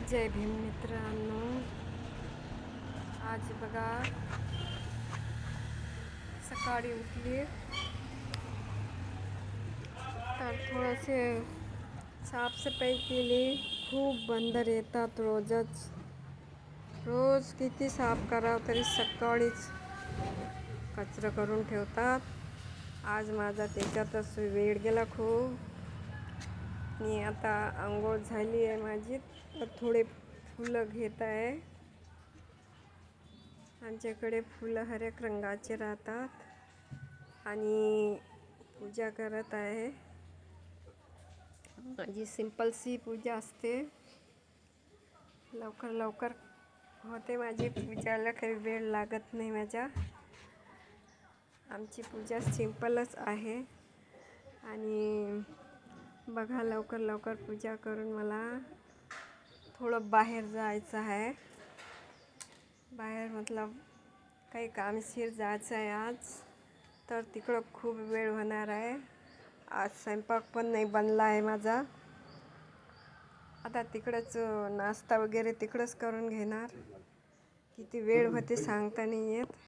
जय भीम मित्रांनो, आज बघा सकाळी उठली तर थोडेसे साफसफाई केली. खूप बंदर येतात रोज किती साफ करावं तरी सकाळीच कचरा करून ठेवतात. आज माझा त्याच्यातच वेळ गेला खूप. मी आता अंघोळ झाली आहे माझी, तर थोडे फुलं घेत आहे. आमच्याकडे फुलं हरेक रंगाचे राहतात आणि पूजा करत आहे. माझी सिंपलशी पूजा असते. लवकर लवकर होते माझी पूजाला, काही वेळ लागत नाही माझ्या. आमची पूजा सिंपलच आहे. आणि बघा, लवकर लवकर पूजा करून मला थोडं बाहेर जायचं आहे. बाहेर मतलब काही कामशीर जायचं आहे आज, तर तिकडं खूप वेळ होणार आहे. आज स्वयंपाक पण नाही बनला आहे माझा. आता तिकडंच नाश्ता वगैरे तिकडंच करून घेणार. किती वेळ होते सांगता नाही येत.